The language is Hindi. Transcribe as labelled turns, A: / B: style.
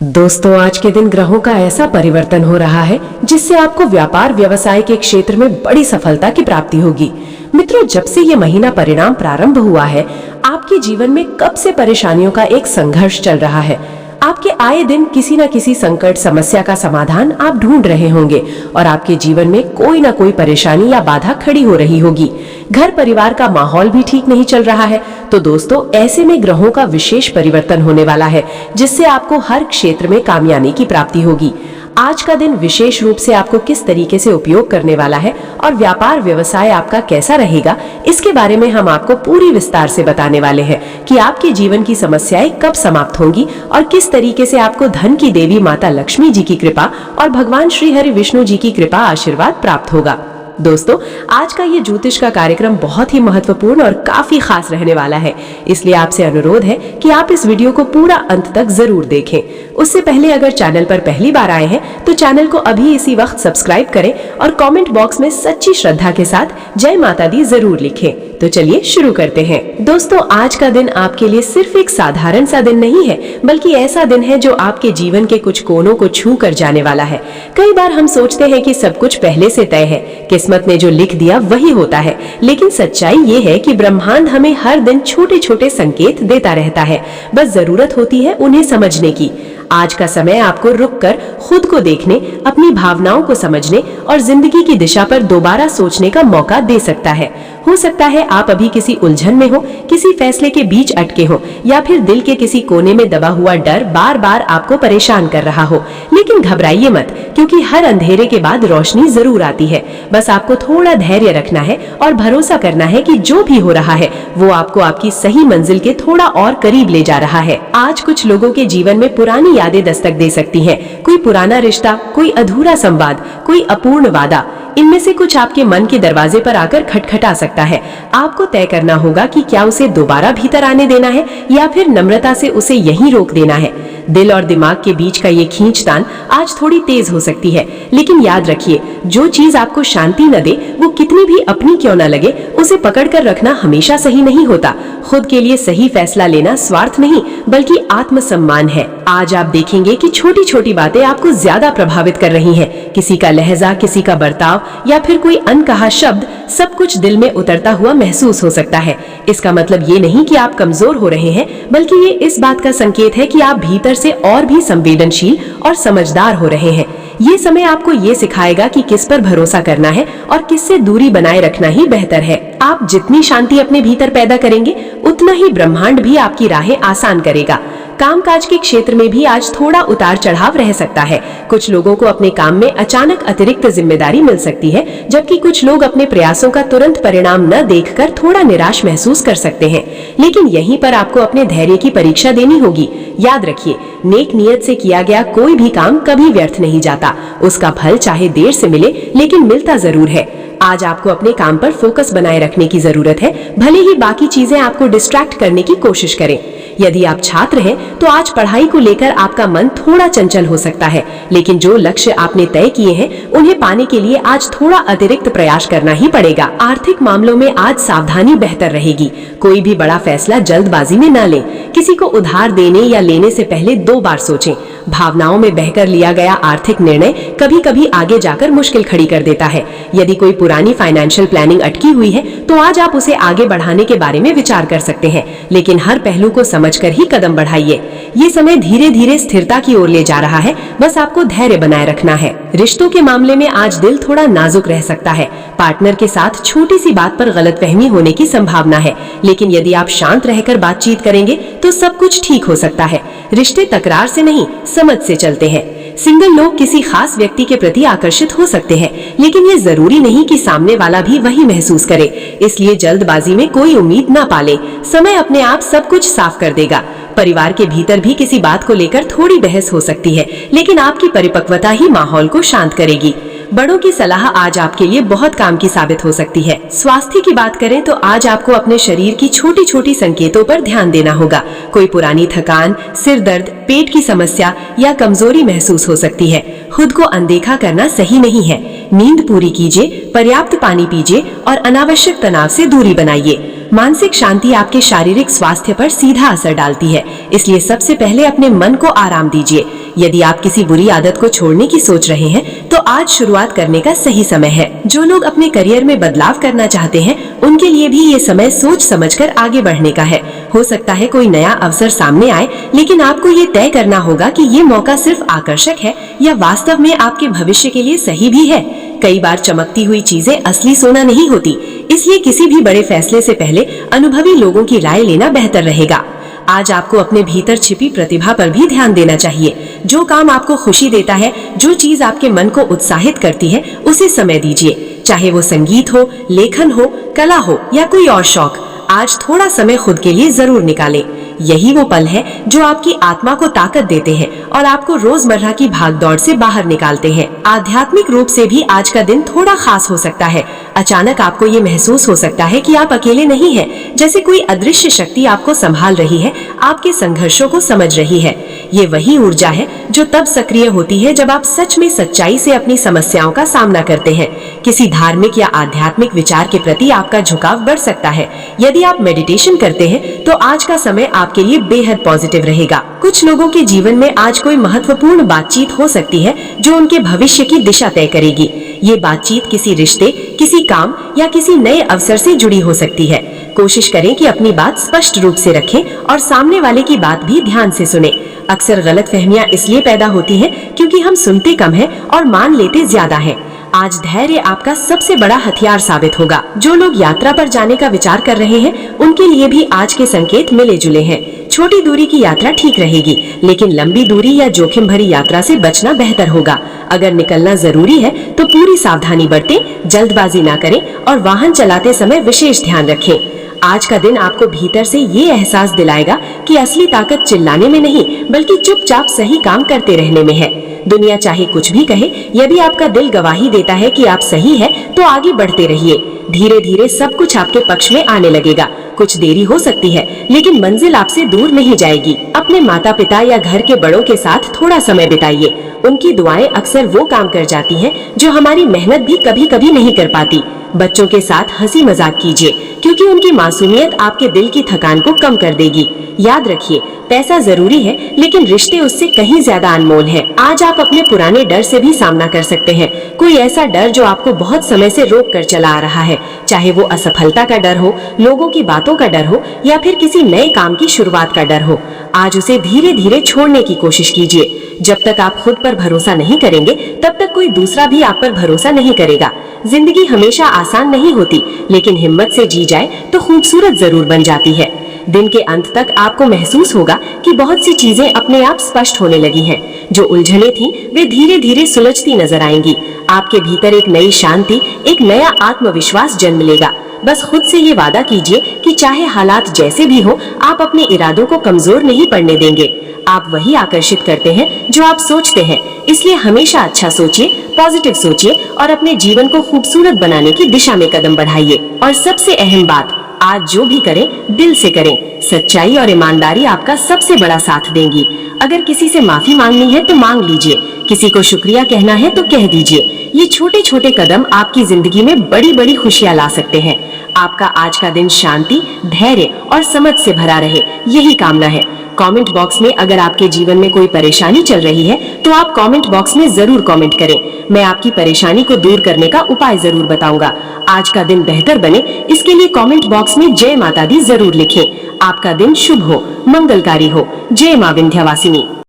A: दोस्तों, आज के दिन ग्रहों का ऐसा परिवर्तन हो रहा है जिससे आपको व्यापार व्यवसाय के क्षेत्र में बड़ी सफलता की प्राप्ति होगी। मित्रों, जब से ये महीना परिणाम प्रारंभ हुआ है, आपके जीवन में कब से परेशानियों का एक संघर्ष चल रहा है। आपके आए दिन किसी न किसी संकट समस्या का समाधान आप ढूंढ रहे होंगे और आपके जीवन में कोई ना कोई परेशानी या बाधा खड़ी हो रही होगी। घर परिवार का माहौल भी ठीक नहीं चल रहा है। तो दोस्तों, ऐसे में ग्रहों का विशेष परिवर्तन होने वाला है जिससे आपको हर क्षेत्र में कामयाबी की प्राप्ति होगी। आज का दिन विशेष रूप से आपको किस तरीके से उपयोग करने वाला है और व्यापार व्यवसाय आपका कैसा रहेगा, इसके बारे में हम आपको पूरी विस्तार से बताने वाले हैं कि आपके जीवन की समस्याएं कब समाप्त होंगी और किस तरीके से आपको धन की देवी माता लक्ष्मी जी की कृपा और भगवान श्री हरि विष्णु जी की कृपा आशीर्वाद प्राप्त होगा। दोस्तों, आज का ये ज्योतिष का कार्यक्रम बहुत ही महत्वपूर्ण और काफी खास रहने वाला है, इसलिए आपसे अनुरोध है कि आप इस वीडियो को पूरा अंत तक जरूर देखें। उससे पहले अगर चैनल पर पहली बार आए हैं तो चैनल को अभी इसी वक्त सब्सक्राइब करें और कमेंट बॉक्स में सच्ची श्रद्धा के साथ जय माता दी जरूर लिखें। तो चलिए शुरू करते हैं। दोस्तों, आज का दिन आपके लिए सिर्फ एक साधारण सा दिन नहीं है, बल्कि ऐसा दिन है जो आपके जीवन के कुछ कोनों को छू कर जाने वाला है। कई बार हम सोचते हैं कि सब कुछ पहले से तय है, किस्मत ने जो लिख दिया वही होता है, लेकिन सच्चाई ये है कि ब्रह्मांड हमें हर दिन छोटे छोटे संकेत देता रहता है। बस जरूरत होती है उन्हें समझने की। आज का समय आपको रुककर खुद को देखने, अपनी भावनाओं को समझने और जिंदगी की दिशा पर दोबारा सोचने का मौका दे सकता है। हो सकता है आप अभी किसी उलझन में हो, किसी फैसले के बीच अटके हो, या फिर दिल के किसी कोने में दबा हुआ डर बार बार आपको परेशान कर रहा हो। लेकिन घबराइए मत, क्योंकि हर अंधेरे के बाद रोशनी जरूर आती है। बस आपको थोड़ा धैर्य रखना है और भरोसा करना है कि जो भी हो रहा है वो आपको आपकी सही मंजिल के थोड़ा और करीब ले जा रहा है। आज कुछ लोगों के जीवन में पुरानी यादें दस्तक दे सकती हैं। कोई पुराना रिश्ता, कोई अधूरा संवाद, कोई अपूर्ण वादा, इनमें से कुछ आपके मन के दरवाजे पर आकर खटखटा सकता है। आपको तय करना होगा कि क्या उसे दोबारा भीतर आने देना है या फिर नम्रता से उसे यहीं रोक देना है। दिल और दिमाग के बीच का ये खींचतान आज थोड़ी तेज हो सकती है, लेकिन याद रखिए, जो चीज आपको शांति न दे, वो कितनी भी अपनी क्यों न लगे, उसे पकड़कर रखना हमेशा सही नहीं होता। खुद के लिए सही फैसला लेना स्वार्थ नहीं, बल्कि आत्मसम्मान है। आज आप देखेंगे कि छोटी छोटी बातें आपको ज्यादा प्रभावित कर रही हैं। किसी का लहजा, किसी का बर्ताव या फिर कोई अनकहा शब्द, सब कुछ दिल में उतरता हुआ महसूस हो सकता है। इसका मतलब ये नहीं कि आप कमजोर हो रहे हैं, बल्कि ये इस बात का संकेत है कि आप भीतर से और भी संवेदनशील और समझदार हो रहे हैं। ये समय आपको ये सिखाएगा कि किस पर भरोसा करना है और किससे दूरी बनाए रखना ही बेहतर है। आप जितनी शांति अपने भीतर पैदा करेंगे, उतना ही ब्रह्मांड भी आपकी राहें आसान करेगा। कामकाज के क्षेत्र में भी आज थोड़ा उतार चढ़ाव रह सकता है। कुछ लोगों को अपने काम में अचानक अतिरिक्त जिम्मेदारी मिल सकती है, जबकि कुछ लोग अपने प्रयासों का तुरंत परिणाम न देखकर थोड़ा निराश महसूस कर सकते हैं। लेकिन यहीं पर आपको अपने धैर्य की परीक्षा देनी होगी। याद रखिए, नेक नियत से किया गया कोई भी काम कभी व्यर्थ नहीं जाता। उसका फल चाहे देर से मिले, लेकिन मिलता जरूर है। आज आपको अपने काम पर फोकस बनाए रखने की जरूरत है, भले ही बाकी चीजें आपको डिस्ट्रैक्ट करने की कोशिश करें। यदि आप छात्र हैं तो आज पढ़ाई को लेकर आपका मन थोड़ा चंचल हो सकता है, लेकिन जो लक्ष्य आपने तय किए हैं उन्हें पाने के लिए आज थोड़ा अतिरिक्त प्रयास करना ही पड़ेगा। आर्थिक मामलों में आज सावधानी बेहतर रहेगी। कोई भी बड़ा फैसला जल्दबाजी में न लें। किसी को उधार देने या लेने से पहले 2 बार सोचें। भावनाओं में बहकर लिया गया आर्थिक निर्णय कभी कभी आगे जाकर मुश्किल खड़ी कर देता है। यदि कोई पुरानी फाइनेंशियल प्लानिंग अटकी हुई है तो आज आप उसे आगे बढ़ाने के बारे में विचार कर सकते हैं, लेकिन हर पहलू को समझकर ही कदम बढ़ाइए। ये समय धीरे धीरे स्थिरता की ओर ले जा रहा है, बस आपको धैर्य बनाए रखना है। रिश्तों के मामले में आज दिल थोड़ा नाजुक रह सकता है। पार्टनर के साथ छोटी सी बात पर गलतफहमी होने की संभावना है, लेकिन यदि आप शांत रहकर बातचीत करेंगे तो सब कुछ ठीक हो सकता है। रिश्ते तकरार से नहीं, समझ से चलते हैं। सिंगल लोग किसी खास व्यक्ति के प्रति आकर्षित हो सकते हैं, लेकिन ये जरूरी नहीं कि सामने वाला भी वही महसूस करे। इसलिए जल्दबाजी में कोई उम्मीद ना पाले। समय अपने आप सब कुछ साफ कर देगा। परिवार के भीतर भी किसी बात को लेकर थोड़ी बहस हो सकती है, लेकिन आपकी परिपक्वता ही माहौल को शांत करेगी। बड़ों की सलाह आज आपके लिए बहुत काम की साबित हो सकती है। स्वास्थ्य की बात करें तो आज आपको अपने शरीर की छोटी छोटी संकेतों पर ध्यान देना होगा। कोई पुरानी थकान, सिर दर्द, पेट की समस्या या कमजोरी महसूस हो सकती है। खुद को अनदेखा करना सही नहीं है। नींद पूरी कीजिए, पर्याप्त पानी पीजिए और अनावश्यक तनाव से दूरी बनाइए। मानसिक शांति आपके शारीरिक स्वास्थ्य पर सीधा असर डालती है, इसलिए सबसे पहले अपने मन को आराम दीजिए। यदि आप किसी बुरी आदत को छोड़ने की सोच रहे हैं तो आज शुरुआत करने का सही समय है। जो लोग अपने करियर में बदलाव करना चाहते हैं उनके लिए भी ये समय सोच समझकर आगे बढ़ने का है। हो सकता है कोई नया अवसर सामने आए, लेकिन आपको ये तय करना होगा कि ये मौका सिर्फ आकर्षक है या वास्तव में आपके भविष्य के लिए सही भी है। कई बार चमकती हुई चीजें असली सोना नहीं होती, इसलिए किसी भी बड़े फैसले से पहले अनुभवी लोगों की राय लेना बेहतर रहेगा। आज आपको अपने भीतर छिपी प्रतिभा पर भी ध्यान देना चाहिए। जो काम आपको खुशी देता है, जो चीज आपके मन को उत्साहित करती है, उसे समय दीजिए। चाहे वो संगीत हो, लेखन हो, कला हो या कोई और शौक, आज थोड़ा समय खुद के लिए जरूर निकालें। यही वो पल है जो आपकी आत्मा को ताकत देते हैं और आपको रोजमर्रा की भागदौड़ से बाहर निकालते हैं। आध्यात्मिक रूप से भी आज का दिन थोड़ा खास हो सकता है। अचानक आपको ये महसूस हो सकता है कि आप अकेले नहीं हैं, जैसे कोई अदृश्य शक्ति आपको संभाल रही है, आपके संघर्षों को समझ रही है। ये वही ऊर्जा है जो तब सक्रिय होती है जब आप सच में सच्चाई से अपनी समस्याओं का सामना करते हैं। किसी धार्मिक या आध्यात्मिक विचार के प्रति आपका झुकाव बढ़ सकता है। यदि आप मेडिटेशन करते हैं तो आज का समय आपके लिए बेहद पॉजिटिव रहेगा। कुछ लोगों के जीवन में आज कोई महत्वपूर्ण बातचीत हो सकती है जो उनके भविष्य की दिशा तय करेगी। ये बातचीत किसी रिश्ते, किसी काम या किसी नए अवसर से जुड़ी हो सकती है। कोशिश करें कि अपनी बात स्पष्ट रूप से रखें और सामने वाले की बात भी ध्यान से सुनें। अक्सर गलतफहमियां इसलिए पैदा होती हैं क्योंकि हम सुनते कम हैं और मान लेते ज्यादा हैं। आज धैर्य आपका सबसे बड़ा हथियार साबित होगा। जो लोग यात्रा पर जाने का विचार कर रहे हैं उनके लिए भी आज के संकेत मिले जुले हैं। छोटी दूरी की यात्रा ठीक रहेगी, लेकिन लंबी दूरी या जोखिम भरी यात्रा से बचना बेहतर होगा। अगर निकलना जरूरी है तो पूरी सावधानी बरतें, जल्दबाजी ना करें और वाहन चलाते समय विशेष ध्यान रखें। आज का दिन आपको भीतर से ये एहसास दिलाएगा कि असली ताकत चिल्लाने में नहीं, बल्कि चुपचाप सही काम करते रहने में है। दुनिया चाहे कुछ भी कहे, यदि आपका दिल गवाही देता है कि आप सही है तो आगे बढ़ते रहिए। धीरे धीरे सब कुछ आपके पक्ष में आने लगेगा। कुछ देरी हो सकती है, लेकिन मंजिल आपसे दूर नहीं जाएगी। अपने माता पिता या घर के बड़ों के साथ थोड़ा समय बिताइए। उनकी दुआएं अक्सर वो काम कर जाती हैं जो हमारी मेहनत भी कभी कभी नहीं कर पाती। बच्चों के साथ हंसी मजाक कीजिए, क्योंकि उनकी मासूमियत आपके दिल की थकान को कम कर देगी। याद रखिए, पैसा जरूरी है, लेकिन रिश्ते उससे कहीं ज्यादा अनमोल हैं। आज आप अपने पुराने डर से भी सामना कर सकते हैं। कोई ऐसा डर जो आपको बहुत समय से रोक कर चला आ रहा है, चाहे वो असफलता का डर हो, लोगों की बातों का डर हो या फिर किसी नए काम की शुरुआत का डर हो। आज उसे धीरे धीरे छोड़ने की कोशिश कीजिए। जब तक आप खुद पर भरोसा नहीं करेंगे, तब तक कोई दूसरा भी आप पर भरोसा नहीं करेगा। जिंदगी हमेशा आसान नहीं होती, लेकिन हिम्मत से जी जाए तो खूबसूरत जरूर बन जाती है। दिन के अंत तक आपको महसूस होगा कि बहुत सी चीजें अपने आप स्पष्ट होने लगी हैं। जो उलझने थी वे धीरे धीरे सुलझती नजर आएंगी। आपके भीतर एक नई शांति, एक नया आत्मविश्वास जन्म लेगा। बस खुद से ये वादा कीजिए कि चाहे हालात जैसे भी हो, आप अपने इरादों को कमजोर नहीं पड़ने देंगे। आप वही आकर्षित करते हैं जो आप सोचते हैं, इसलिए हमेशा अच्छा सोचिए, पॉजिटिव सोचिए और अपने जीवन को खूबसूरत बनाने की दिशा में कदम बढ़ाइए। और सबसे अहम बात, आज जो भी करें दिल से करें। सच्चाई और ईमानदारी आपका सबसे बड़ा साथ देंगी। अगर किसी से माफी मांगनी है तो मांग लीजिए, किसी को शुक्रिया कहना है तो कह दीजिए। ये छोटे छोटे कदम आपकी जिंदगी में बड़ी बड़ी खुशियां ला सकते हैं। आपका आज का दिन शांति, धैर्य और समझ से भरा रहे, यही कामना है। कमेंट बॉक्स में अगर आपके जीवन में कोई परेशानी चल रही है तो आप कमेंट बॉक्स में जरूर कमेंट करें। मैं आपकी परेशानी को दूर करने का उपाय जरूर बताऊंगा। आज का दिन बेहतर बने, इसके लिए कमेंट बॉक्स में जय माता दी जरूर लिखें। आपका दिन शुभ हो, मंगलकारी हो। जय मां विंध्यवासिनी।